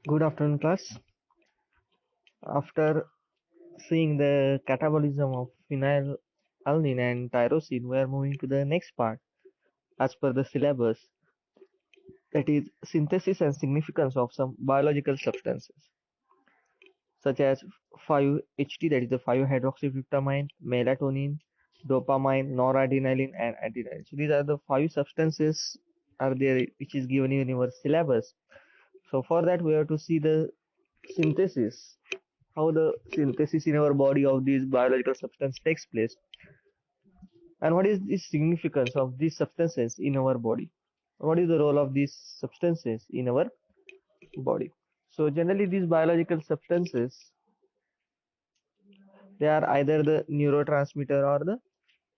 Good afternoon, class. After seeing the catabolism of phenylalanine and tyrosine, we are moving to the next part as per the syllabus, that is synthesis and significance of some biological substances such as 5-HT, that is the 5-hydroxytryptamine, melatonin, dopamine, noradrenaline, and adrenaline. So these are the five substances are there which is given in your syllabus. So for that we have to see the synthesis, how the synthesis in our body of these biological substance takes place, and what is the significance of these substances in our body. What is the role of these substances in our body? So generally these biological substances, they are either the neurotransmitter or the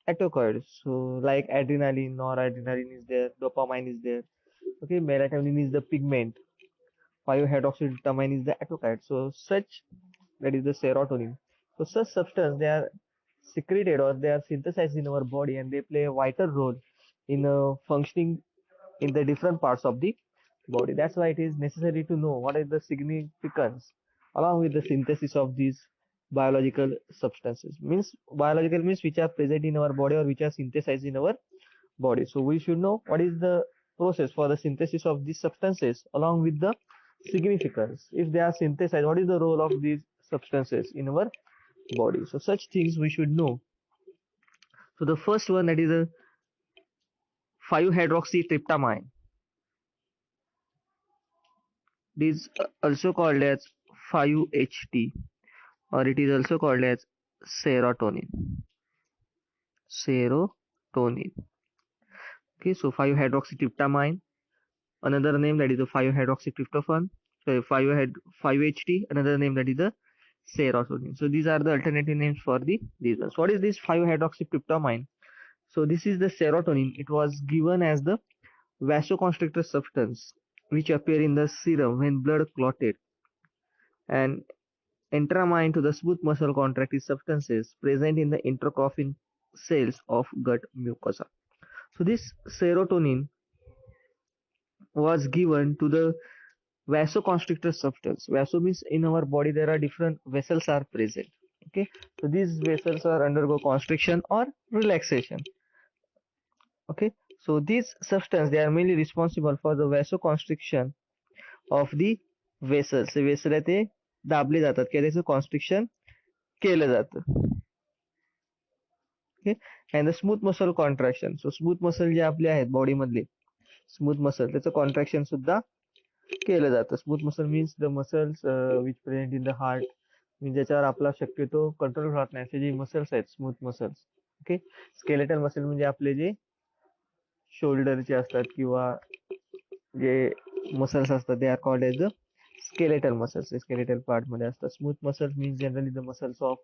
atocoid. So like adrenaline, noradrenaline is there, dopamine is there. Okay, melatonin is the pigment, 5-hydroxytryptamine is the atocoid. So such, that is the serotonin. So such substance, they are secreted or they are synthesized in our body, and they play a vital role in functioning in the different parts of the body. That's why it is necessary to know what is the significance along with the synthesis of these biological substances. Means biological means which are present in our body or which are synthesized in our body. So we should know what is the process for the synthesis of these substances along with the significance. If they are synthesized, what is the role of these substances in our body? So such things we should know. So the first one, that is a 5-hydroxytryptamine. It is also called as 5-HT, or it is also called as serotonin. Serotonin. Okay, so 5-hydroxytryptamine. Another name, that is the 5-hydroxytryptophan. So 5-HT. Another name, that is the serotonin. So these are the alternative names for these ones. What is this 5-hydroxytryptamine? So this is the serotonin. It was given as the vasoconstrictor substance which appear in the serum when blood clotted, and entramine to the smooth muscle contractive substances present in the intercoffin cells of gut mucosa. So this serotonin was given to the vasoconstrictor substance. Vaso means in our body there are different vessels are present. Okay, so these vessels are undergo constriction or relaxation. Okay, so these substance, they are mainly responsible for the vasoconstriction of the vessels. हे vessel आहे ते दाबले जातात किंवा त्याचं constriction केलं जातं. Okay, and the smooth muscle contraction. So smooth muscle जे आपले आहेत बॉडी मधले स्मूथ मसल, त्याचं कॉन्ट्रॅक्शन सुद्धा केलं जातं. Smooth muscle means the muscles which present in the heart, म्हणजे ज्याच्यावर आपला शक्यतो कंट्रोल राहत नाही असे जे मसल्स आहेत smooth muscles. Okay, skeletal muscle म्हणजे आपले जे शोल्डरचे असतात किंवा जे मसल्स असतात, they are called as the skeletal muscles. Skeletal part मध्ये असतात. Smooth muscles means generally the muscles of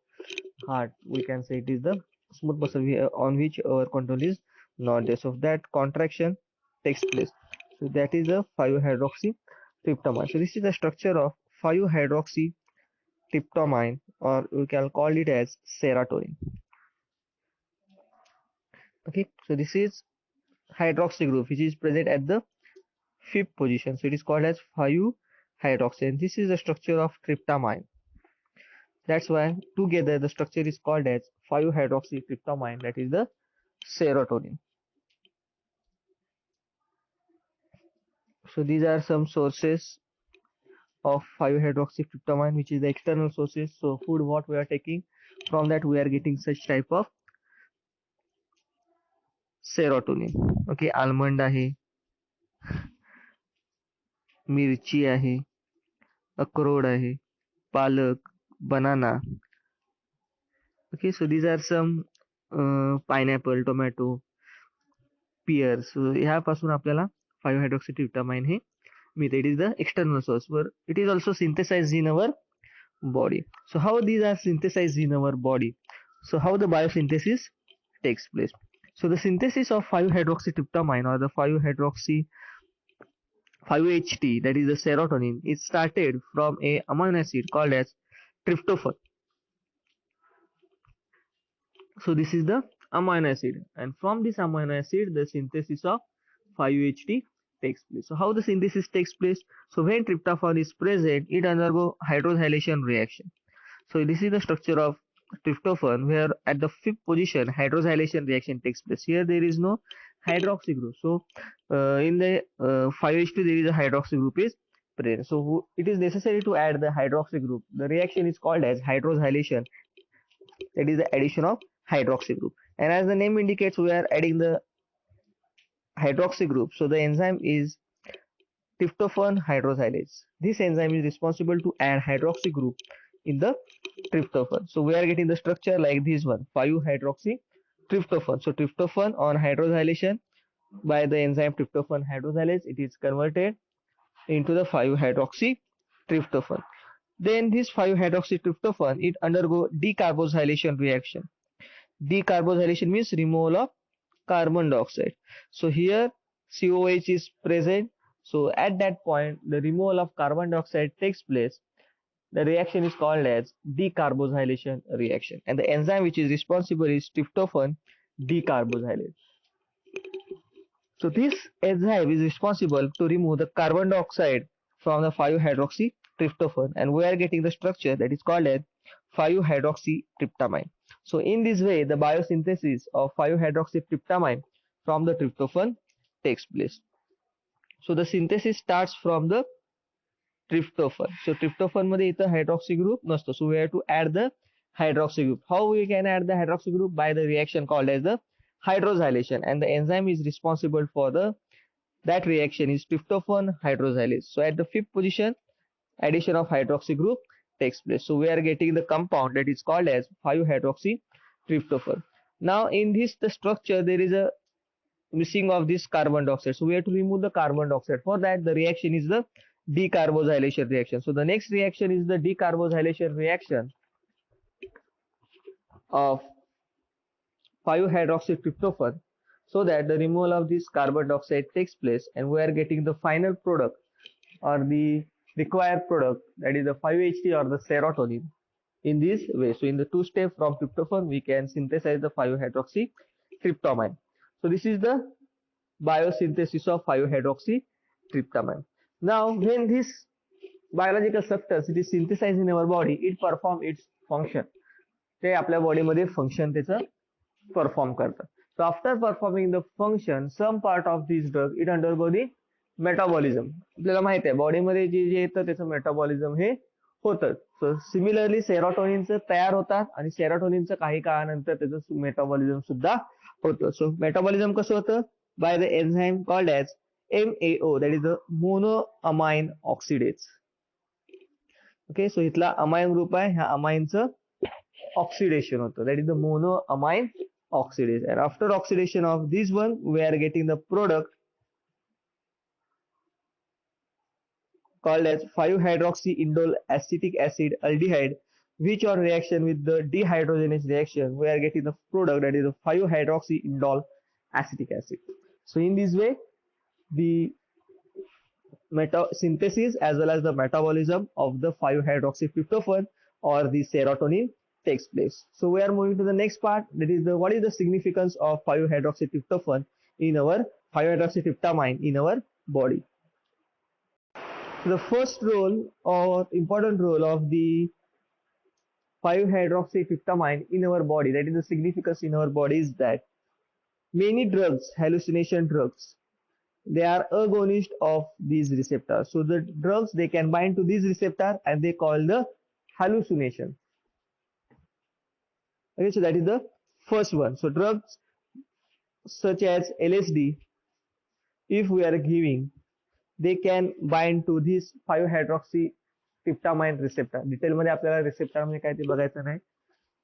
heart. We can say it is the smooth muscle on which our control is not there. So that contraction takes place. So that is the 5-hydroxytryptamine. So this is the structure of 5-hydroxytryptamine, or we can call it as serotonin. Okay, so this is hydroxy group which is present at the fifth position. So it is called as 5-hydroxy, and this is the structure of tryptamine. That's why together the structure is called as 5-hydroxytryptamine, that is the serotonin. So these are some sources of 5-hydroxytryptamine, which is the external sources. So food what we are taking, from that we are getting such type of serotonin. Okay, almond आहे, मिरची आहे, अक्रोड आहे, पालक, banana. Okay, so these are some pineapple, tomato, pear. So ह्यापासून आपल्याला 5-hydroxytryptamine हे मिळते. It is the external source, where it is also synthesized in our body. So how these are synthesized in our body? So how the biosynthesis takes place? So the synthesis of 5-hydroxytryptamine or the 5-hydroxy 5-HT, that is the serotonin, is started from a amino acid called as tryptophan. So this is the amino acid, and from this amino acid the synthesis of 5-HT takes place. So how the synthesis takes place? So when tryptophan is present, it undergo hydroxylation reaction. So this is the structure of tryptophan, where at the fifth position hydroxylation reaction takes place. Here there is no hydroxy group. So in the 5H2 there is a hydroxy group is present. So it is necessary to add the hydroxy group. The reaction is called as hydroxylation. That is the addition of hydroxy group. And as the name indicates, we are adding the hydroxy group. So the enzyme is tryptophan hydroxylase. This enzyme is responsible to add hydroxy group in the tryptophan. So we are getting the structure like this one, 5-hydroxy tryptophan. So tryptophan on hydroxylation by the enzyme tryptophan hydroxylase, it is converted into the 5-hydroxy tryptophan. Then this 5-hydroxy tryptophan, it undergo decarboxylation reaction. Decarboxylation means removal of carbon dioxide. So here COH is present. So at that point, the removal of carbon dioxide takes place. The reaction is called as decarboxylation reaction, and the enzyme which is responsible is tryptophan decarboxylase. So this enzyme is responsible to remove the carbon dioxide from the 5-hydroxy tryptophan, and we are getting the structure that is called as 5-hydroxy tryptamine. So in this way, the biosynthesis of 5-hydroxy tryptamine from the tryptophan takes place. So the synthesis starts from the tryptophan. So tryptophan मध्ये इथं hydroxy group नसतो. So we have to add the hydroxy group. How we can add the hydroxy group? By the reaction called as the hydroxylation, and the enzyme is responsible for that reaction is tryptophan hydroxylase. So at the fifth position, addition of hydroxy group takes place. So we are getting the compound that is called as 5-hydroxy tryptophan. Now in this the structure there is a missing of this carbon dioxide. So we have to remove the carbon dioxide. For that the reaction is the decarboxylation reaction. So the next reaction is the decarboxylation reaction of 5-hydroxy tryptophan, so that the removal of this carbon dioxide takes place, and we are getting the final product or the required product, that is the 5-HT or the serotonin, in this way. So in the two step from tryptophan we can synthesize the 5-hydroxy tryptamine. So this is the biosynthesis of 5-hydroxy tryptamine. Now when this biological substance it is synthesized in our body, it perform its function. ते आपल्या body मध्ये function त्याचं perform करतात. So after performing the function, some part of this drug it undergo the metabolism. आपल्याला माहिती आहे बॉडीमध्ये जे जे येतं त्याचं मेटाबॉलिझम हे होतं. सो सिमिलरली सेरोटोनिनचं तयार होतात आणि सेरोटोनिनचं काही काळानंतर त्याचं मेटाबॉलिझम सुद्धा होतं. सो मेटाबॉलिझम कसं होतं? By the enzyme called as MAO, that is the monoamine oxidase. Okay, so इथला अमाइन ग्रुप आहे, ह्या अमाइनचं oxidation होतं, that is the monoamine oxidase. And after oxidation of this one, we are getting the product called as 5-hydroxyindole acetic acid aldehyde, which on reaction with the dehydrogenase reaction, we are getting the product that is the 5-hydroxyindole acetic acid. So in this way, the synthesis as well as the metabolism of the 5-hydroxy tryptophan or the serotonin takes place. So we are moving to the next part, that is the what is the significance of 5-hydroxy tryptophan in our 5-hydroxy tryptamine in our body. The first role or important role of the 5-hydroxy tryptamine in our body, that is the significance in our body, is that many drugs, hallucination drugs, they are agonist of these receptors. So the drugs they can bind to these receptor and they call the hallucination. Okay, so that is the first one. So drugs such as LSD, if we are giving, they can bind to this 5-hydroxy tryptamine receptor. Detail मध्ये आपल्याला receptor म्हणजे काय ते बघायचं नाही,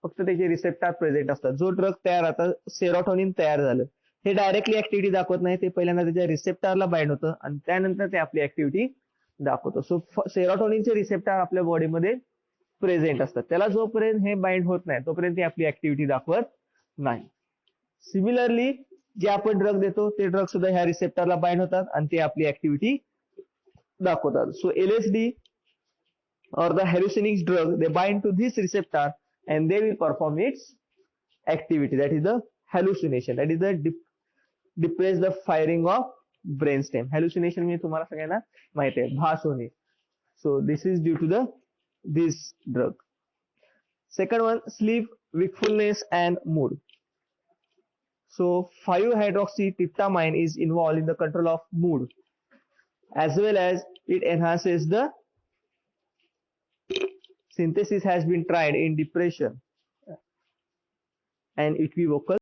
फक्त त्याचे receptor present असतात. जो ड्रग तयार आता सेरोटोनिन तयार झालं, हे डायरेक्टली ऍक्टिव्हिटी दाखवत नाही, ते पहिल्यांदा त्याच्या रिसेप्टरला बाइंड होतं आणि त्यानंतर ते आपली ऍक्टिव्हिटी दाखवतं. सो सेरोटोनिनचे रिसेप्टर आपल्या बॉडीमध्ये प्रेझेंट असतात, त्याला जोपर्यंत हे बाइंड होत नाही तोपर्यंत ते आपली ऍक्टिव्हिटी दाखवत नाही. सिमिलरली जे आपण ड्रग देतो ते ड्रग सुद्धा ह्या रिसेप्टरला बाइंड होतात आणि ते आपली ऍक्टिव्हिटी दाखवतात. सो LSD or the hallucinogenic drug, they bind to this receptor and they will perform its activity, that is the hallucination, that is the depress the firing of brain stem. Hallucination म्हणजे तुम्हाला सगळ्यांना माहिती आहे, भास होणे. So this is due to the this drug. Second one, sleep, wakefulness and mood. So 5-hydroxytryptamine is involved in the control of mood, as well as it enhances the synthesis, has been tried in depression and equivocal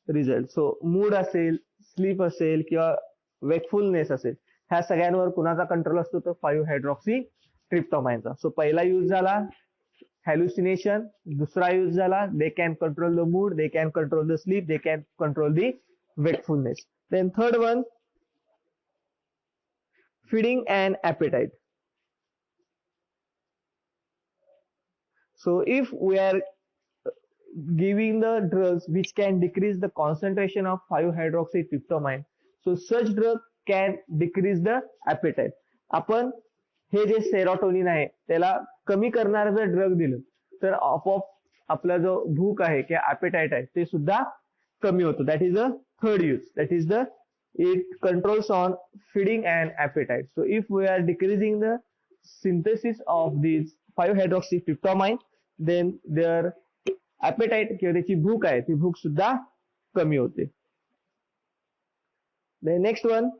result. So mood असेल, sleep असेल किंवा wakefulness असेल, ह्या सगळ्यांवर कुणाचा control असतो तर 5-हायड्रॉक्सी सो पहिला यूज झाला हॅल्युसिनेशन, दुसरा यूज झाला they can control the mood, they can control the sleep, they can control the wakefulness. Then third one, feeding and appetite. So if we are giving the drugs which can decrease the concentration of 5-hydroxytryptamine, so such drug can decrease the appetite. आपण हे जे serotonin आहे त्याला कमी करणारं जर drug दिलं तर आपोआप आपला जो भूक आहे किंवा ॲपेटाईट आहे ते सुद्धा कमी होतं. That is a third use. That is the it controls on feeding and appetite. So if we are decreasing the synthesis of these 5-hydroxytryptamine, then their appetite किंवा त्याची भूक आहे ती भूक सुद्धा कमी होते. The next one,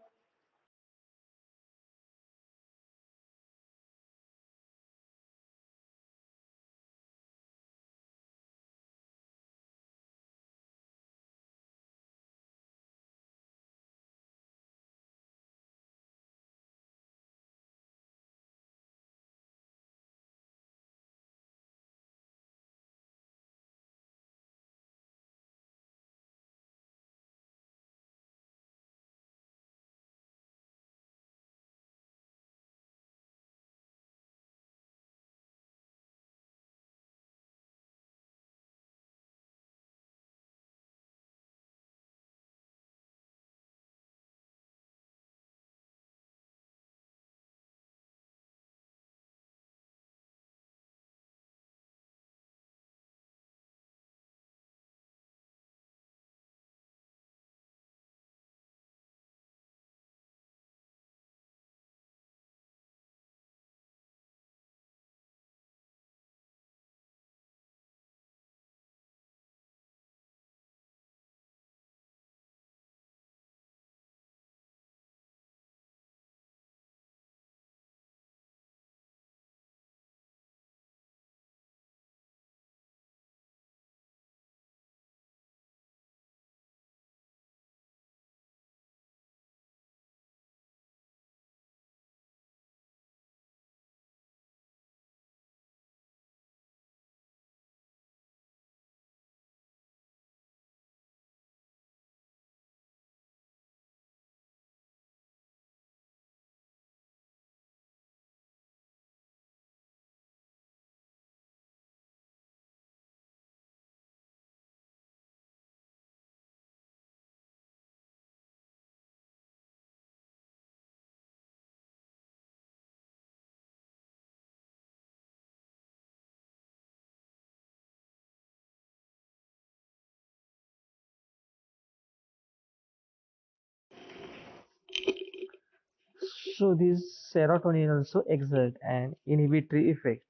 so this serotonin also exert an inhibitory effect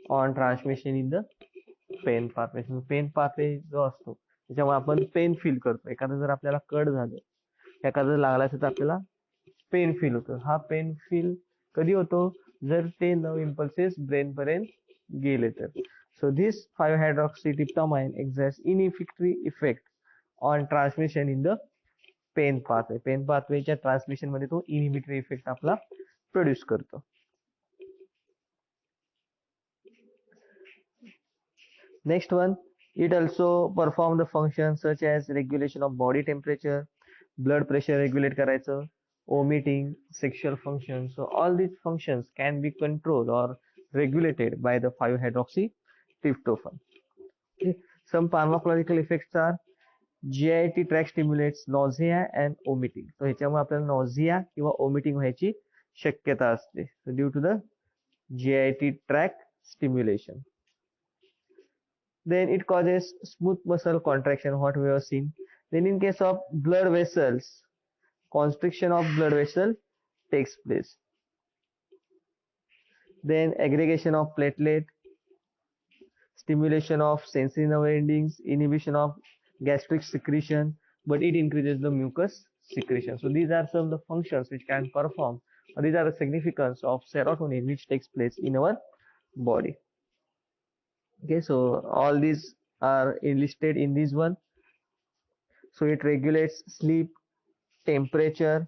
on transmission in the pain pathway. Pain pathway जो असतो त्याच्यामुळे आपण पेन फील करतो. एखादं जर आपल्याला कट झालं, एखादं लागलं असेल तर आपल्याला पेन फील होतं. हा पेन फील कधी होतो जर ते नर्व इम्पल्सेस ब्रेन पर्यंत गेले तर. So this 5-hydroxytryptamine exerts inhibitory effect on transmission in the pain pathway. Pain पाथवेच्या ट्रान्समिशन मध्ये तो इनहिबिटरी इफेक्ट आपला प्रोड्यूस करतो. Next one, it also perform the functions such as regulation of body temperature, blood pressure regulate करायचं, vomiting, sexual functions. So all these functions can be controlled or regulated by the 5-hydroxytryptophan. Okay. Some pharmacological effects are GIT tract stimulates nausea and vomiting. So ह्याच्यामुळे आपल्याला nausea किंवा vomiting व्हायची शक्यता असते. So due to the GIT tract stimulation. Then it causes smooth muscle contraction, what we have seen. Then in case of blood vessels, constriction of blood vessel takes place. Then aggregation of platelet, stimulation of sensory nerve endings, inhibition of gastric secretion, but it increases the mucus secretion. So these are some of the functions which can perform, or these are the significance of serotonin which takes place in our body. Okay, so all these are enlisted in this one. So it regulates sleep, temperature,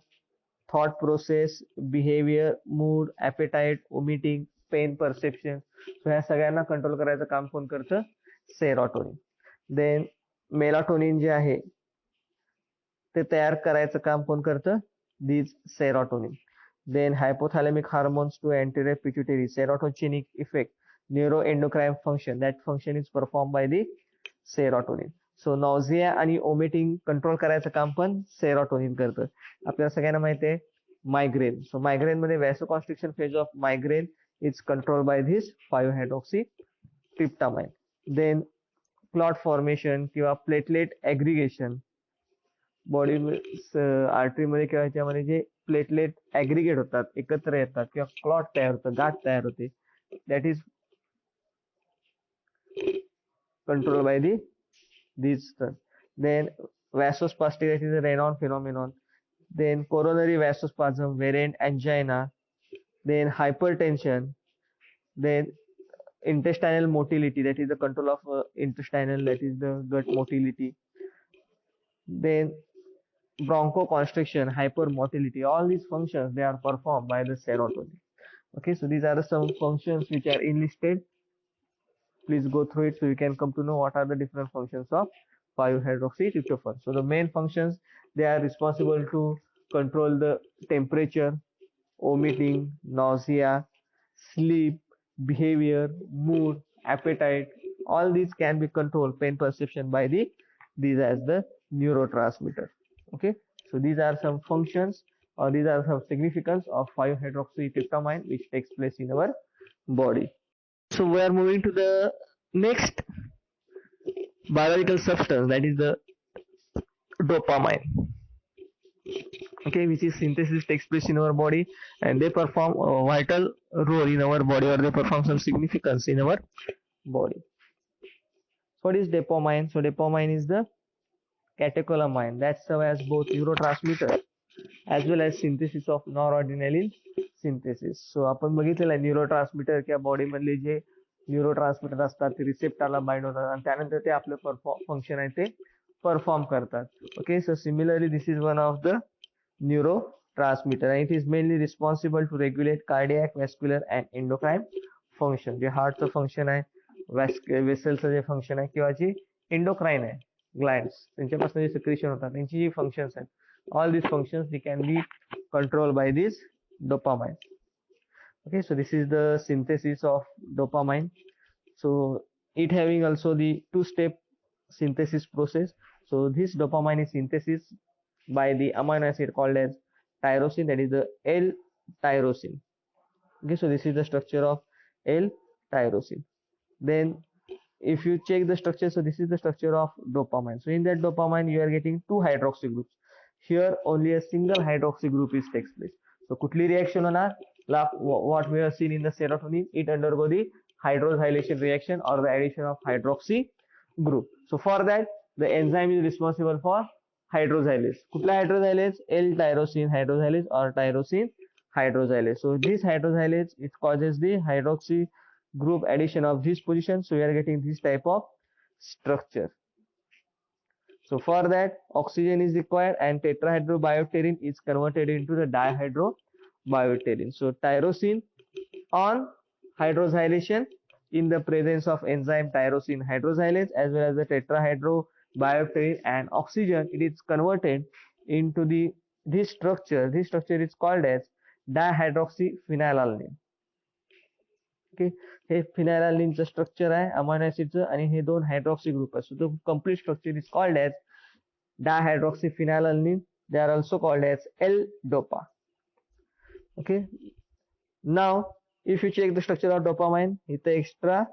thought process, behavior, mood, appetite, vomiting, pain perception. So ह्या सगळ्यांना control करायचं काम कोण करतं? Serotonin. Then melatonin जे आहे ते तयार करायचं काम कोण करतं? This serotonin. Then hypothalamic hormones to anterior pituitary, serotonic effect, neuroendocrine function, that function is perform by the serotonin. So nausea आणि ओमिटिंग कंट्रोल करायचं काम पण सेरोटोनिन करतं. आपल्याला सगळ्यांना माहिती आहे मायग्रेन. सो मायग्रेन मध्ये vasoconstriction phase of migraine is control by this five hydroxytryptamine. Then clot formation किंवा प्लेटलेट ऍग्रिगेशन, बॉडी आर्टरी मध्ये किंवा ह्याच्यामध्ये जे प्लेटलेट ऍग्रिगेट होतात, एकत्र येतात किंवा क्लॉट तयार होतं, गाठ तयार होते, that is control bye these terms. Then vasospastic, that is a Raynaud phenomenon. Then coronary vasospasm, variant angina. Then hypertension. Then intestinal motility, that is the control of intestinal, that is the gut motility. Then bronchoconstriction, hypermotility. All these functions, they are performed by the serotonin. Okay, so these are some functions which are enlisted. Please go through it so you can come to know what are the different functions of 5-hydroxytryptophan. So the main functions, they are responsible to control the temperature, vomiting, nausea, sleep, behavior, mood, appetite. All these can be controlled, pain perception, by these as the neurotransmitter. Okay, so these are some functions, or these are some significance of 5-hydroxytryptamine which takes place in our body. So we are moving to the next biological substance, that is the dopamine. Okay, which is synthesis takes place in our body, and they perform a vital role in our body, or they perform some significance in our body. So what is dopamine? So dopamine is the catecholamine that serves as both neurotransmitter as well as synthesis of noradrenaline synthesis. So आपण बघितलेलं आहे neurotransmitter किंवा body मधले जे neurotransmitter असतात ते रिसेप्टरला bind होतात आणि त्यानंतर ते आपलं फंक्शन आहे ते परफॉर्म करतात. Okay, so similarly this is one of the neurotransmitter, and it is mainly responsible to regulate cardiac, vascular and endocrine function. जे हार्टचं फंक्शन आहे, वेसलचं जे फंक्शन आहे किंवा जी एंडोक्राइन आहे, ग्लँड्स, त्यांच्यापासून जे सिक्रेशन होतात त्यांची जी फंक्शन्स आहेत, all these functions they can be controlled by this dopamine. Okay, so this is the synthesis of dopamine. So it having also the two-step synthesis process. So this dopamine is synthesis by the amino acid called as tyrosine, that is the L-tyrosine. Okay, so this is the structure of L-tyrosine. Then if you check the structure, so this is the structure of dopamine. So in that dopamine you are getting two hydroxy groups. Here only a single hydroxy group is takes place. So कुठली reaction होणार? What we have seen in the serotonin, it undergo the hydroxylation reaction or the addition of hydroxy group. So for that the enzyme is responsible for hydroxylase. कुठला hydroxylase? L-tyrosine hydroxylase or tyrosine hydroxylase. So this hydroxylase, it causes the hydroxy group addition of this position. So we are getting this type of structure. So for that oxygen is required and tetrahydrobiopterin is converted into the dihydrobiopterin. So tyrosine on hydroxylation in the presence of enzyme tyrosine hydroxylase as well as the tetrahydrobiopterin and oxygen, it is converted into this structure. This structure is called as dihydroxyphenylalanine. Okay, हे फिनायलानिनचं structure आहे amino ऍसिडचं आणि हे दोन hydroxy group आहे. So the complete structure is called as dihydroxyphenylalanine. They are also called as L-dopa. Okay, now if you check the structure of dopamine, इथे extra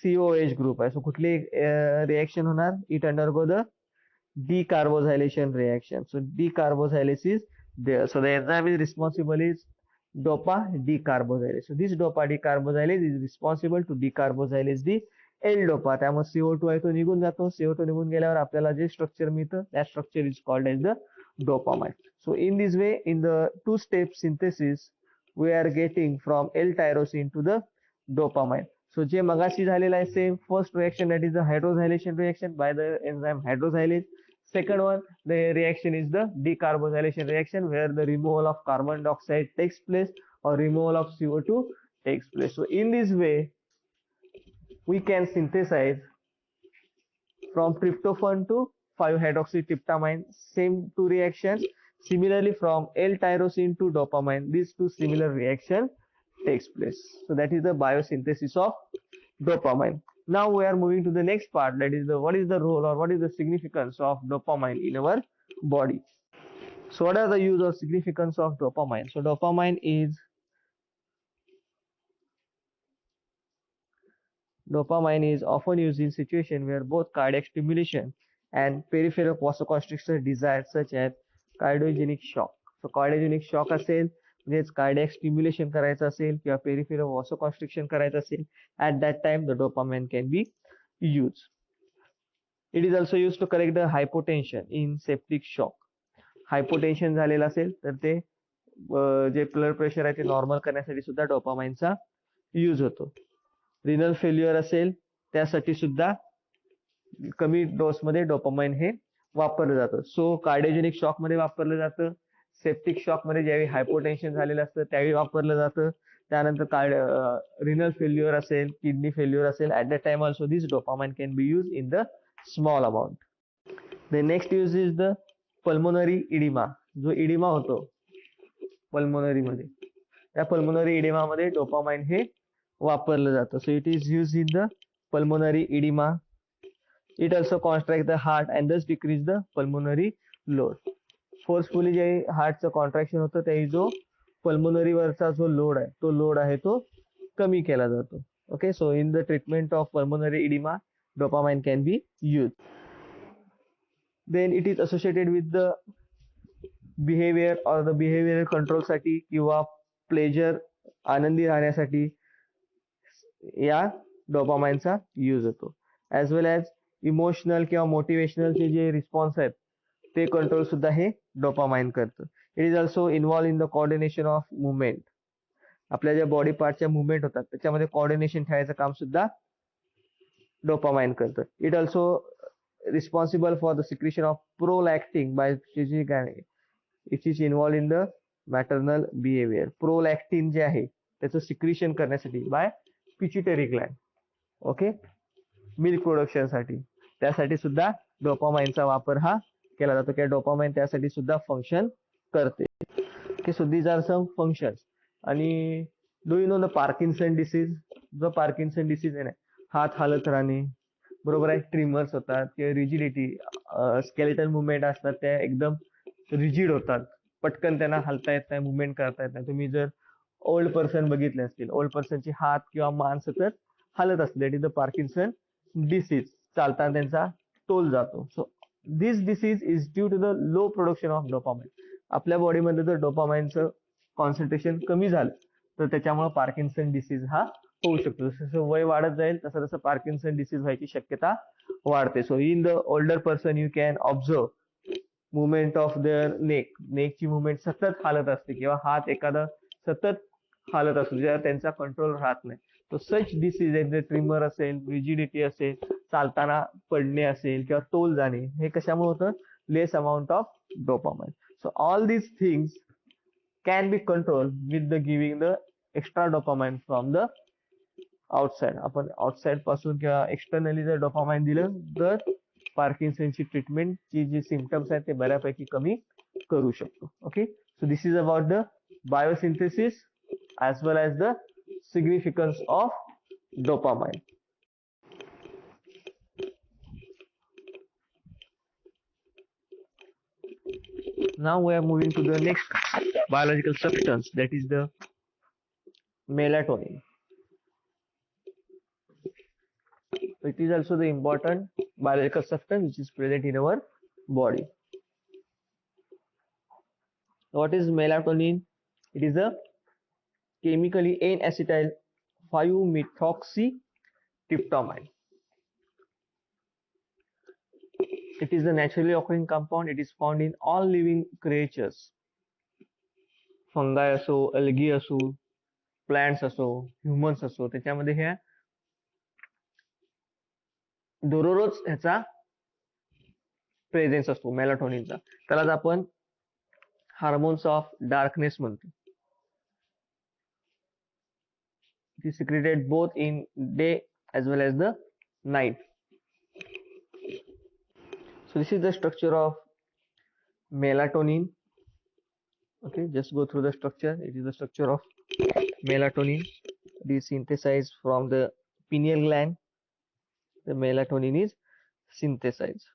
COH group आहे. So कुठली reaction होणार? It undergo the decarboxylation reaction. So decarboxylase is there. So the enzyme is responsible is dopa decarboxylase. So this dopa decarboxylase is responsible to decarboxylase the L-dopa. त्यामुळे CO2 आहे तो निघून जातो. CO2 निघून गेल्यावर आपल्याला जे स्ट्रक्चर मिळतं that structure is called as the dopamine. So in this way, in the two-step synthesis, we are getting from L-tyrosine to the dopamine. So जे मगाशी झालेला आहे same first reaction, that is the hydroxylation reaction by the enzyme hydroxylase. Second one, the reaction is the decarboxylation reaction, where the removal of carbon dioxide takes place or removal of CO2 takes place. So in this way, we can synthesize from tryptophan to 5-hydroxytryptamine, same two reactions. Similarly, from L-tyrosine to dopamine, these two similar reaction takes place. So that is the biosynthesis of dopamine. Now we are moving to the next part, that is the what is the role or what is the significance of dopamine in our body. So what are the use or significance of dopamine? So dopamine is often used in situation where both cardiac stimulation and peripheral vasoconstrictor desired, such as cardiogenic shock. So cardiogenic shock असेल म्हणजेच cardiac stimulation करायचं असेल किंवा peripheral vasoconstriction करायचं असेल, at that time the dopamine can be used. It is also used to correct the hypotension in septic shock. Hypotension झालेलं असेल तर ते जे ब्लड प्रेशर आहे ते नॉर्मल करण्यासाठी सुद्धा डोपामाइनचा यूज होतो. रिनल फेल्युअर असेल त्यासाठी सुद्धा कमी डोस मध्ये डोपामाइन हे वापरलं जातं. सो कार्डिओजेनिक शॉक मध्ये वापरलं जातं, सेप्टिक शॉक मध्ये ज्यावेळी हायपोटेन्शन झालेलं असतं त्यावेळी वापरलं जातं. त्यानंतर रिनल फेल्युअर असेल, किडनी फेल्युअर असेल, at the time also this dopamine can be use in the small amount. The next use is the pulmonary oedema. जो इडिमा होतो पल्मोनरी मध्ये, त्या पल्मोनरी इडिमा मध्ये डोपामाइन हे वापरलं जातं. So it is use in the pulmonary oedema. It also contract the heart and thus decrease the pulmonary load. Forcefully जे हार्टचं कॉन्ट्रॅक्शन होतं त्याही जो पल्मोनरी वरचा जो लोड आहे तो लोड आहे तो कमी केला जातो. Okay, so in the treatment of pulmonary oedema dopamine can be use. Then it is associated with the behaviour or the behaviour control साठी किंवा प्लेजर आनंदी राहण्यासाठी या डोपामाइनचा यूज होतो. ॲज वेल ॲज इमोशनल किंवा मोटिवेशनलचे जे रिस्पॉन्स आहेत ते कंट्रोल सुद्धा हे डोपामाइन करतं. It is also involve in the coordination of movement. आपल्या ज्या बॉडी पार्टच्या मुवमेंट होतात त्याच्यामध्ये कोऑर्डिनेशन ठेवायचं काम सुद्धा डोपामाइन करतं. It also responsible for the secretion of prolactin by pituitary. It is involved in the maternal behavior. Prolactin जे आहे त्याचं सिक्रिशन करण्यासाठी by pituitary gland. Okay, milk production साठी, त्यासाठी सुद्धा डोपामाइनचा वापर हा केला जातो किंवा डोपामाइन त्यासाठी सुद्धा फंक्शन करते. Okay, so these are some functions. आणि do you know the Parkinson disease? जो पार्किन्सन डिसीज आहे ना, हात हालत राहणे, बरोबर आहे, ट्रिमर्स होतात किंवा रिजिडिटी, स्केलेटल मुवमेंट असतात त्या एकदम रिजिड होतात, पटकन त्यांना हलता येत नाही, मुवमेंट करता येत नाही. तुम्ही जर ओल्ड पर्सन बघितले असतील, ओल्ड पर्सनची हात किंवा मान सतत हलत असते, that is the Parkinson disease. चालताना त्यांचा तोल जातो. So this disease is due to the low production of dopamine. आपल्या बॉडीमध्ये जर डोपामाइनचं कॉन्सन्ट्रेशन कमी झालं तर त्याच्यामुळे पार्किन्सन डिसीज हा होऊ शकतो. जसं वय वाढत जाईल तसं तसं पार्किन्सन डिसीज व्हायची शक्यता वाढते. So in the older person you can observe movement of their neck. नेकची मुवमेंट सतत हालत असते किंवा हात एखादा सतत हालत असतो ज्यावर त्यांचा कंट्रोल राहत नाही. तो सच डिसीज आहे, ट्रिमर असेल, रिजिडिटी असेल, चालताना पडणे असेल किंवा तोल जाणे, हे कशामुळे होतं? Less amount of dopamine. So all these things can be control with the giving the extra dopamine from the outside. आपण आउटसाइड पासून किंवा एक्सटर्नली जर डोपामाइन दिलं तर पार्किन्सनची ट्रीटमेंटची जी सिम्पटम्स आहेत ते बऱ्यापैकी कमी करू शकतो. Okay, so this is about the biosynthesis as well as the significance of dopamine. Now we are moving to the next biological substance, that is the melatonin. It is also the important biological substance which is present in our body. What is melatonin? It is a chemically N-acetyl 5-methoxytryptamine. It is a naturally occurring compound. It is found in all living creatures. Fungi असो, algae असो, plants असो, humans असो, त्याच्यामध्ये हे दररोज ह्याचा presence असतो मेलाटोनिनचा. त्यालाच आपण हार्मोन्स ऑफ डार्कनेस म्हणतो. It is secreted both in day as well as the night. So this is the structure of melatonin. Okay, just go through the structure. It is the structure of melatonin. It is synthesized from the pineal gland. The melatonin is synthesized.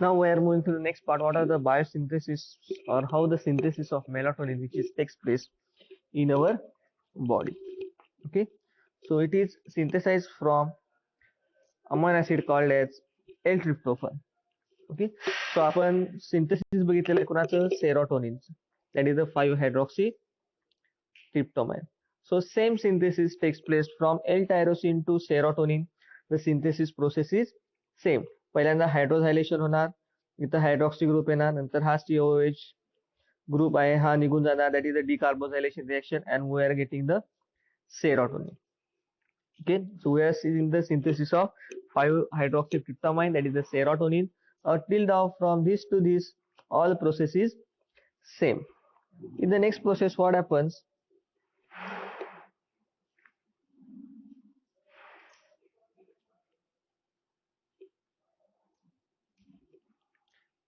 Now we are moving to the next part. What are the biosynthesis, or how the synthesis of melatonin which takes place in our body. Okay, so it is synthesized from amino acid called as L-tryptophan. Okay, so आपण synthesis बघितलेलं आहे कुणाचं, serotonin, that is the 5-hydroxytryptamine. So same synthesis takes place from L-tyrosine to serotonin. The synthesis process is same. पहिल्यांदा हायड्रोझायलेशन होणार, इथं hydroxy group येणार, नंतर हा COOH ग्रुप आहे हा निघून जाणार, that is the decarboxylation reaction, and we are getting the serotonin. Okay, so we are seeing the synthesis of 5-hydroxytryptamine, that is the serotonin. Till now from this to this all process is same. In the next process what happens,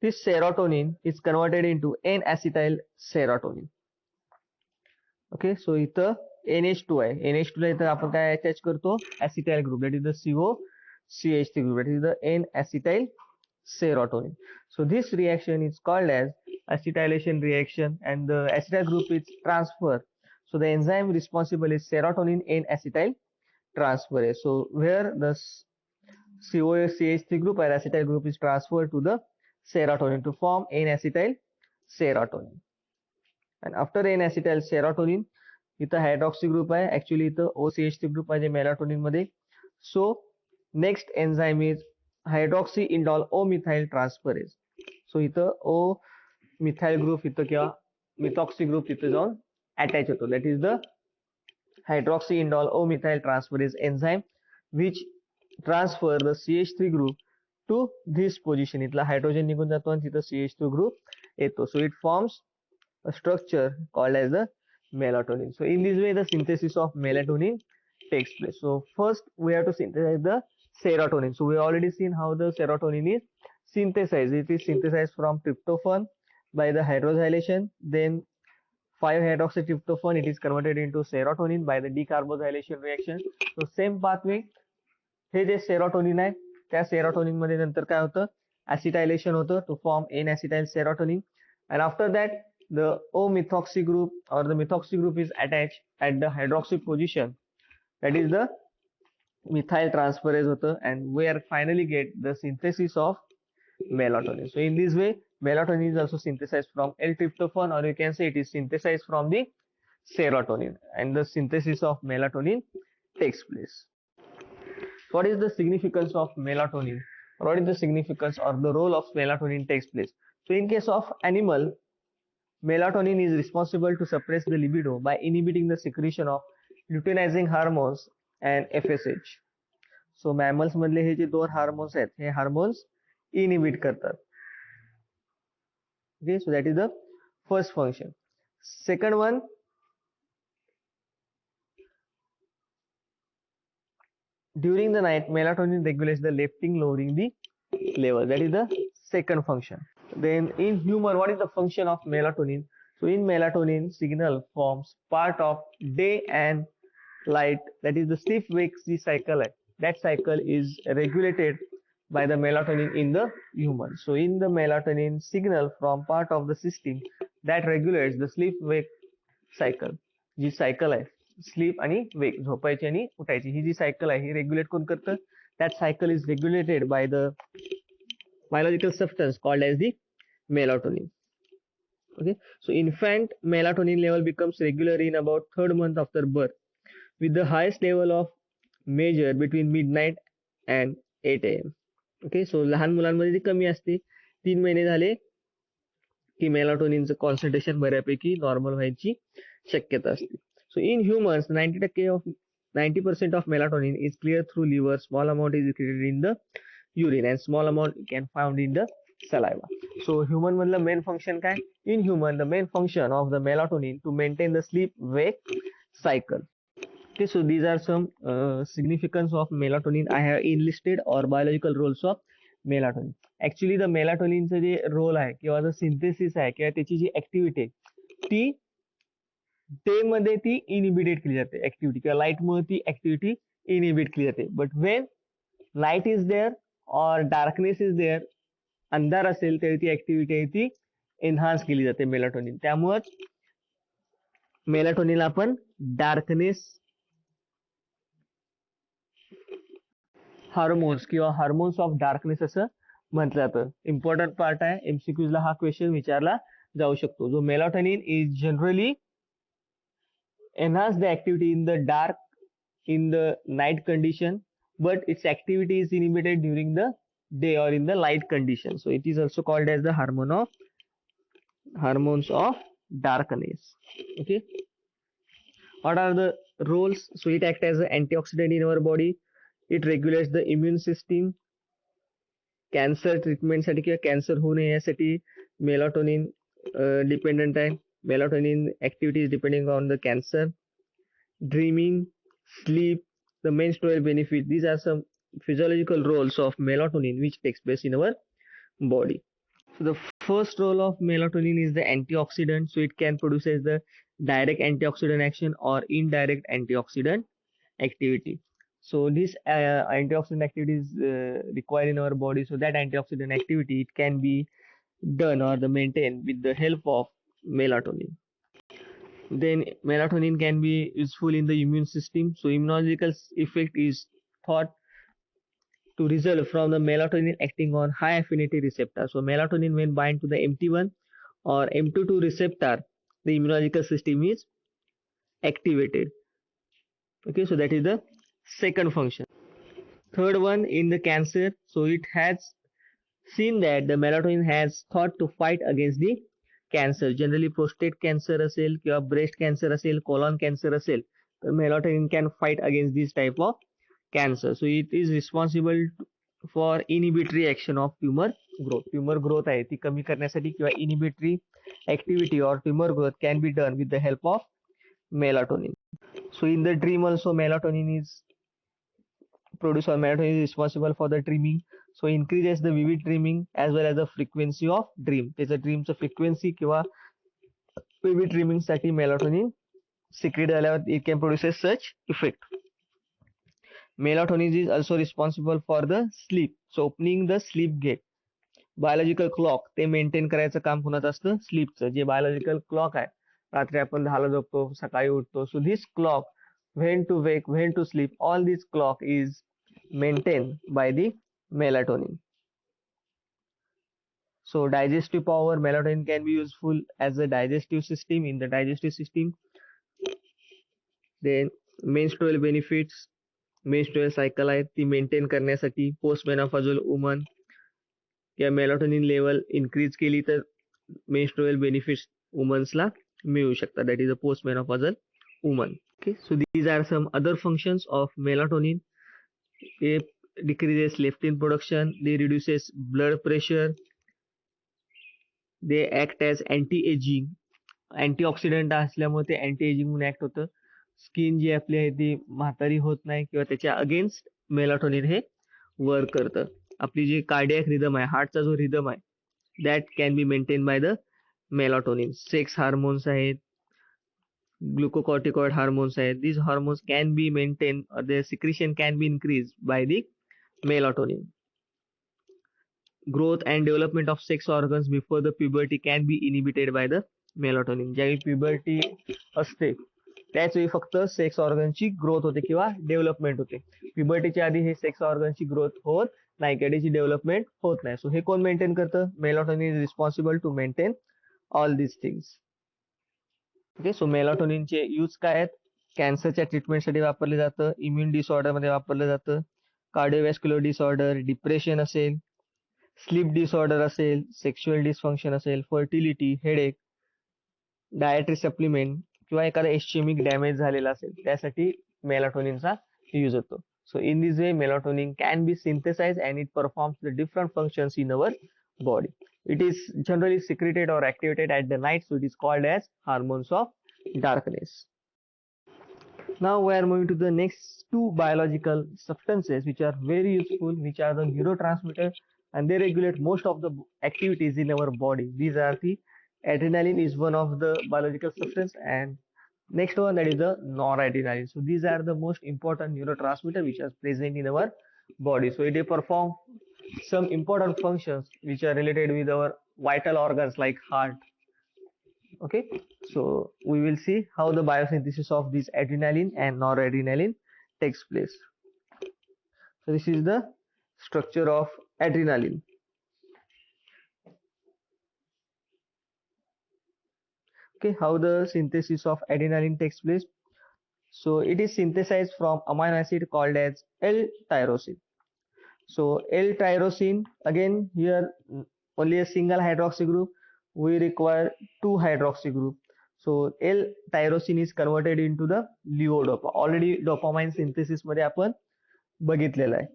this serotonin is converted into N-acetyl serotonin. Okay, so इथं NH2 आहे, NH2 ला इथं आपण काय attach करतो, acetyl group, that is the COCH3 group, that is the N-acetyl serotonin. So this reaction is called as acetylation reaction, and the acetyl group is transferred. So the enzyme responsible is serotonin N-acetyl transferase. So where the COCH3 group or acetyl group is transferred to the serotonin to form N-acetyl serotonin. And after N-acetyl serotonin इथं hydroxy group आहे, actually इथं OCH3 group आहे melatonin मध्ये. So next enzyme is hydroxy indole O methyl transferase. So इथं O methyl group इथं किंवा methoxy group इथं जाऊन अटॅच होतो, that is the hydroxy indole O methyl transferase enzyme which transfer the CH3 group to this position. इथला hydrogen निघून जातो आणि तिथं CH2 ग्रुप येतो. So it forms a structure called as the melatonin. So in this way the synthesis of melatonin takes place. So first we have to synthesize the serotonin. So we already seen how the serotonin is synthesized. It is synthesized from tryptophan by the hydroxylation, then 5-hydroxytryptophan, it is converted into serotonin by the decarboxylation reaction. So same pathway. Hey J serotonin आहे त्या serotonin मध्ये नंतर काय होतं, acetylation होतं to form N-acetyl serotonin, and after that the O-methoxy group or the methoxy group is attached at the hydroxy position, that is the methyl transferase होतं, and we are finally get the synthesis of melatonin. So in this way melatonin is also synthesized from L-tryptophan, or you can say it is synthesized from the serotonin, and the synthesis of melatonin takes place. What is the significance of melatonin? What is the significance or the role of melatonin takes place? So in case of animal, melatonin is responsible to suppress the libido by inhibiting the secretion of luteinizing hormones and FSH. So mammals मधले हे जे दोन hormones आहेत हे hormones inhibit करतात. Okay, so that is the first function. Second one, during the night melatonin regulates the leptin, lowering the level, that is the second function. Then in human, what is the function of melatonin? So in melatonin signal forms part of day and light, that is the sleep wake cycle. That cycle is regulated by the melatonin in the human. So in the melatonin signal from part of the system that regulates the sleep wake cycle. जी cycle आहे sleep आणि wake, झोपायची आणि उठायची, ही जी cycle आहे ही regulate कोण करतं, that cycle is regulated by the biological substance called as the melatonin. Okay, so infant melatonin level becomes regular in about third month after birth, with the highest level of measure between midnight and 8 AM. Okay, सो लहान मुलांमध्ये ती कमी असते. 3 महिने झाले की मेलाटोनिनचं concentration बऱ्यापैकी normal व्हायची शक्यता असते. सो इन humans 90% of melatonin is cleared through liver, small amount is secreted in the urine and small amount can found in the saliva. So human मधलं मेन फंक्शन काय? In human, the main function of the melatonin to maintain the sleep-wake cycle. Okay, so these are some significance of melatonin I have enlisted or biological roles of melatonin. Actually the melatoninचं जे role आहे किंवा जो synthesis आहे किंवा त्याची जी activity आहे ती डे मध्ये ती इनिबिटेड केली जाते ऍक्टिव्हिटी किंवा लाईट मुळे ती ऍक्टिव्हिटी इनिबिट केली जाते. But when light is there or darkness is there, अंधार असेल तरी ती ऍक्टिव्हिटी आहे ती एनहान्स केली जाते मेलाटोनिन. त्यामुळे मेलाटोनिन आपण डार्कनेस हार्मोन्स किंवा हार्मोन्स ऑफ डार्कनेस असं म्हटलं जातं. इम्पॉर्टंट पार्ट आहे, एमसीक्यूज ला हा क्वेश्चन विचारला जाऊ शकतो. जो melatonin is generally enhance the activity in the dark in the night condition, but its activity is inhibited during the day or in the light condition. So it is also called as the hormones of darkness. Okay, what are the roles? So it acts as an antioxidant in our body, it regulates the immune system, cancer ट्रीटमेंटसाठी किंवा cancer होऊ नये यासाठी melatonin dependent आहे. Melatonin activity is depending on the cancer. Dreaming, sleep, the menstrual benefit, these are some physiological roles of melatonin which takes place in our body. So the first role of melatonin is the antioxidant. So it can produce as the direct antioxidant action or indirect antioxidant activity. So this antioxidant activity is required in our body. So that antioxidant activity it can be done or maintained with the help of melatonin. Then melatonin can be useful in the immune system. So immunological effect is thought to result from the melatonin acting on high affinity receptor. So melatonin when bind to the MT1 or M22 receptor, the immunological system is activated. Okay, so that is the second function. Third one in the cancer. So it has seen that the melatonin has thought to fight against the cancer. Generally prostate cancer असेल किंवा breast cancer असेल, colon cancer असेल, तर melatonin can fight against this type of cancer. So it is responsible for inhibitory action of tumour growth. Tumour growth आहे ती कमी करण्यासाठी किंवा inhibitory activity or tumour growth can be done with the help of melatonin. So in the dream also melatonin is produced or melatonin is responsible for the dreaming. So increases the vivid dreaming as well as the frequency of dream. त्याचं ड्रीमचं frequency किंवा vivid dreaming साठी melatonin secrete झाल्यावर it can produce such effect. Melatonin is also responsible for the sleep. So opening the sleep gate. Biological clock ते maintain करायचं काम कुणाचं असतं? स्लीपचं. जे biological clock आहे, रात्री आपण 10ला झोपतो, सकाळी उठतो. So this clock when to wake, when to sleep, all this clock is maintained by the melatonin. So digestive power, melatonin can be useful as a digestive system in the digestive system. Then menstrual benefits, menstrual cycle आहे ती maintain करण्यासाठी post menopausal woman या melatonin level increase केली तर menstrual benefits वुमन्सला मिळू शकतात. That is a post menopausal woman. Okay, so these are some other functions of melatonin. It decreases leptin production, they reduces blood pressure, they act as anti-aging. antioxidant असल्यामुळे ते anti ageing म्हणून act होतं. Skin जी आपली आहे ती म्हातारी होत नाही किंवा त्याच्या अगेन्स्ट मेलाटोनिन हे वर्क करतं. आपली जी कार्डियक रिदम आहे, हार्टचा जो रिदम आहे, that can be maintain by the melatonin. Sex hormones आहेत, glucocorticoid hormones आहेत. These hormones can be maintained or their secretion can be increased by the melatonin. Growth and development of sex organs before the puberty can be inhibited by the melatonin. ज्यावेळी puberty असते त्याच वेळी फक्त sex ऑर्गनची growth होते किंवा development होते. प्युबर्टीच्या आधी हे sex ऑर्गनची growth होत नाही, कधीची डेव्हलपमेंट होत नाही. सो हे कोण मेंटेन करतं? Melatonin is responsible to maintain all these things. Okay, so मेलाटोनिनचे यूज काय आहेत? कॅन्सरच्या ट्रीटमेंटसाठी वापरले जातं, इम्युन डिसऑर्डर मध्ये वापरलं जातं, कार्डिओव्हॅस्क्युलर डिसऑर्डर, डिप्रेशन असेल, स्लीप डिसऑर्डर असेल, सेक्शुअल डिसफंक्शन असेल, फर्टिलिटी, हेडेक, डायटरी सप्लिमेंट किंवा एखादा इस्केमिक डॅमेज झालेला असेल त्यासाठी मेलाटोनिनचा यूज होतो. So in this way melatonin can be synthesized and it performs the different functions in our body. It is generally secreted or activated at the night, so it is called as hormones of darkness. Now we are moving to the next two biological substances which are very useful, which are the neurotransmitters, and they regulate most of the activities in our body. These are the adrenaline is one of the biological substance, and next one, that is the noradrenaline. So these are the most important neurotransmitter which are present in our body. So they perform some important functions which are related with our vital organs like heart. Okay, so we will see how the biosynthesis of this adrenaline and noradrenaline takes place. So this is the structure of adrenaline. Okay, how the synthesis of adrenaline takes place. So it is synthesized from amino acid called as L-tyrosine. So L-tyrosine, again here only a single hydroxy group, we require two hydroxy group. So L-tyrosine is converted into the levodopa. Already dopamine synthesis मध्ये आपण बघितलेलं आहे,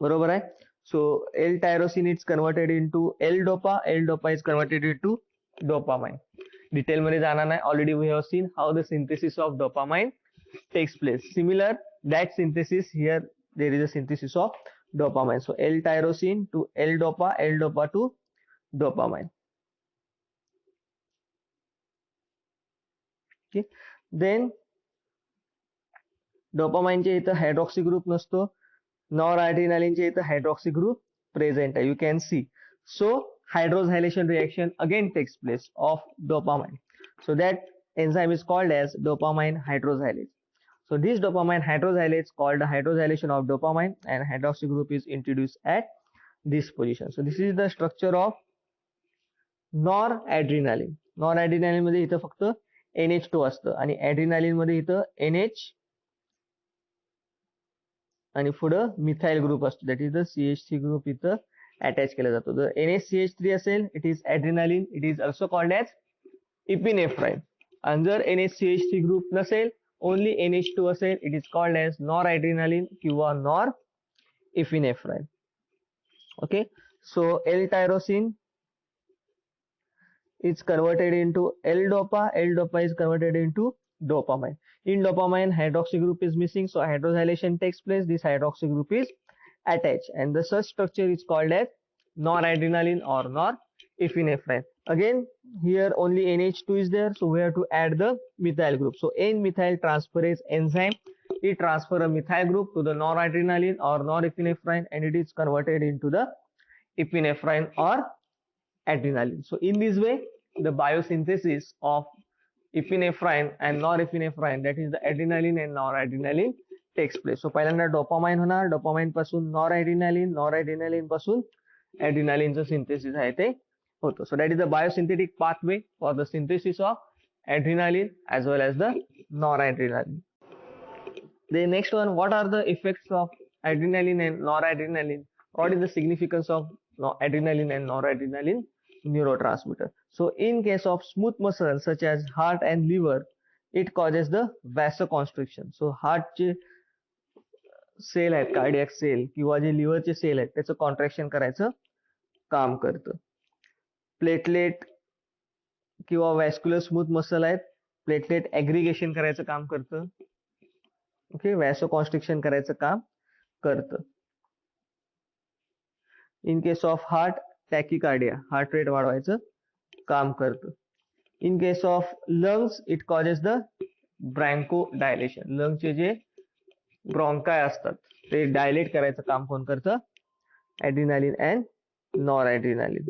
बरोबर आहे. So L-tyrosine is converted into L-dopa. L-dopa is converted into dopamine. Detail मध्ये जाणार नाही. Already we have seen how the synthesis of dopamine takes place. Similar that synthesis here, there is a synthesis of dopamine. So L-tyrosine to L-dopa, L-dopa to dopamine. Okay. Then dopamine चे इथं hydroxy group नसतो, noradrenaline चे इथं hydroxy group present आहे. You can see. So hydroxylation reaction again takes place of dopamine. So that enzyme is called as dopamine hydroxylase. So this dopamine hydroxylase called the hydroxylation of dopamine, and hydroxy group is introduced at this position. So this is the structure of noradrenaline. Noradrenaline मध्ये इथं फक्त NH2 असतं आणि adrenaline मध्ये इथं NH आणि पुढं methyl group असतो, that is the CH3 group इथं अटॅच केला जातो. जर NHCH3 असेल, it is adrenaline, it is also called as epinephrine. आणि जर NHCH3 ग्रुप नसेल, ओनली NH2 असेल, it is called as noradrenaline किंवा norepinephrine. Okay, so L-tyrosine is converted into L-dopa. L-dopa is converted into dopamine. In dopamine, hydroxy group is missing, so hydroxylation takes place. This hydroxy group is attached, and the such structure is called as noradrenaline or norepinephrine. Again, here only NH2 is there, so we have to add the methyl group. So N-methyl transferase enzyme, it transfer a methyl group to the noradrenaline or norepinephrine, and it is converted into the epinephrine or adrenaline. So in this way, the biosynthesis of epinephrine and norepinephrine, that is the adrenaline and noradrenaline, takes place. So पहिल्यांदा dopamine होणार, dopamine पासून noradrenaline, noradrenaline पासून adrenaline synthesis आहे ते होतो. So that is the biosynthetic pathway for the synthesis of adrenaline as well as the noradrenaline. The next one, what are the effects of adrenaline and noradrenaline? What is the significance of adrenaline and noradrenaline neurotransmitter? So in case of smooth muscles such as heart and liver, it causes the vasoconstriction. So heart चे cell आहेत, cardiac cell किंवा जे लिव्हरचे cell आहेत, त्याचं contraction करायचं काम करतं. Platelet किंवा vascular smooth muscle आहेत, प्लेटलेट ऍग्रिगेशन करायचं काम करतं. ओके, वॅसोकॉन्स्ट्रिक्शन करायचं काम करतं. In case of heart, tachycardia, heart rate वाढवायचं काम करतं. In case of lungs, it causes the bronchodilation. लंगचे जे ब्रॉन्काय असतात ते डायलेट करायचं काम कोण करतं? Adrenaline and noradrenaline.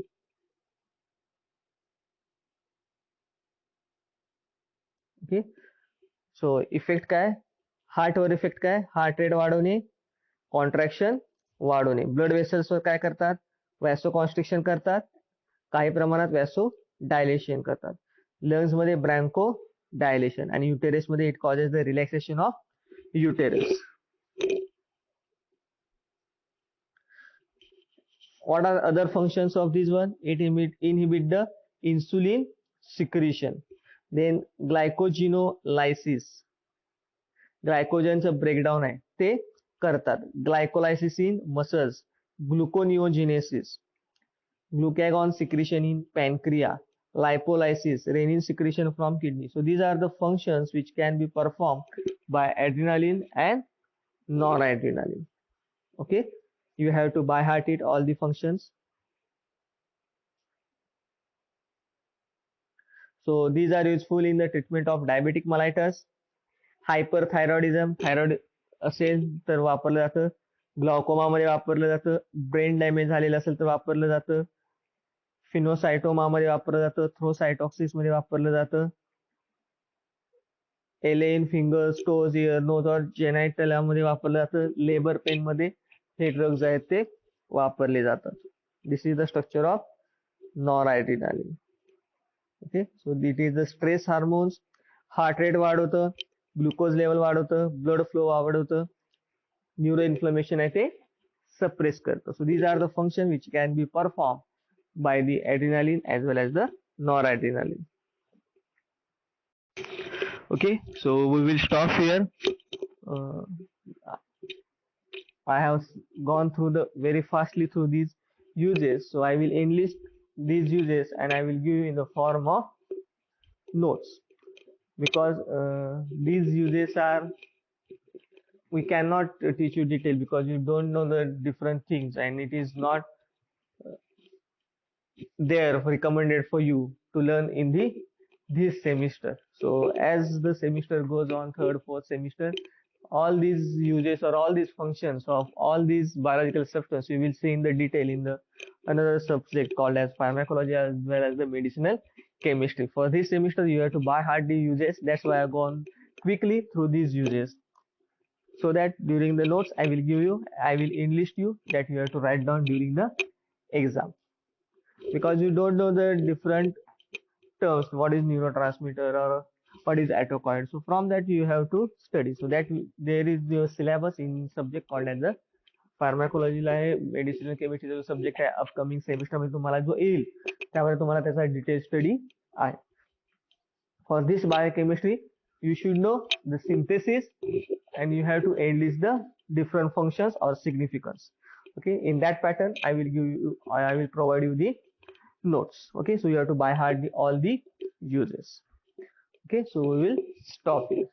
Okay, so effect काय, हार्टवर इफेक्ट काय, हार्ट रेट वाढवणे, कॉन्ट्रॅक्शन वाढवणे, ब्लड वेसल्सवर काय करतात, वॅसो कॉन्स्ट्रिक्शन करतात, काही प्रमाणात वॅसो डायलेशन करतात, लंग्स मध्ये ब्रँको डायलेशन, आणि युटेरस मध्ये it causes the relaxation of uterus. What are other functions of this one? It inhibit the insulin secretion. Then glycogenolysis, ग्लायकोजनचं ब्रेकडाऊन आहे ते करतात. Glycolysis in muscles, gluconeogenesis, glucagon secretion in pancreas, lipolysis, renin secretion from kidney. So these are the functions which can be performed by adrenaline and noradrenaline. Okay, you have to by heart it all the functions. So these are useful in the treatment of diabetic mellitus, hyperthyroidism, thyroid असेल तर वापरलं जातं, glaucoma मध्ये वापरलं जातं, brain damage झालेलं असेल तर वापरलं जातं, फिनोसायटोमा मध्ये वापरलं जातं, थ्रोसायटॉक्सिस मध्ये वापरलं जातं, एलेन fingers toes ear nose or genital मध्ये वापरलं जातं, लेबर पेन मध्ये हे ड्रग्ज आहेत ते वापरले जातात. This is the structure of noradrenaline. Okay, so it is the stress hormones, heart rate वाढवतं, ग्लुकोज लेवल वाढवतं, ब्लड फ्लो वाढवतं, न्यूरो इन्फ्लमेशन आहे ते सप्रेस करतं. So these are the function which can be perform by the adrenaline as well as the noradrenaline. Okay, so we will stop here. I have gone through the very fastly through these uses, so I will enlist these uses and I will give you in the form of notes, because these uses are, we cannot teach you detail because you don't know the different things, and it is not there recommended for you to learn in this semester. So as the semester goes on, third, fourth semester, all these uses or all these functions of all these biological substances we will see in the detail in the another subject called as pharmacology as well as the medicinal chemistry. For this semester you have to by heart the uses. That's why I've gone quickly through these uses, so that during the notes I will give you, I will enlist you that you have to write down during the exam, because you don't know the different terms, what is neurotransmitter or what is autocoid. So from that you have to study, so that there is your syllabus in subject called as the pharmacology ला आहे, medicinal केमिस्ट्रीचा जो subject आहे upcoming semester मध्ये तुम्हाला जो येईल त्यामध्ये तुम्हाला त्याचा डिटेल स्टडी आहे. For this biochemistry you should know the synthesis and you have to enlist the different functions or significance. Okay, in that pattern I will give you, I will provide you the notes. Okay, so you have to by heart all the uses. Okay, so we will stop here.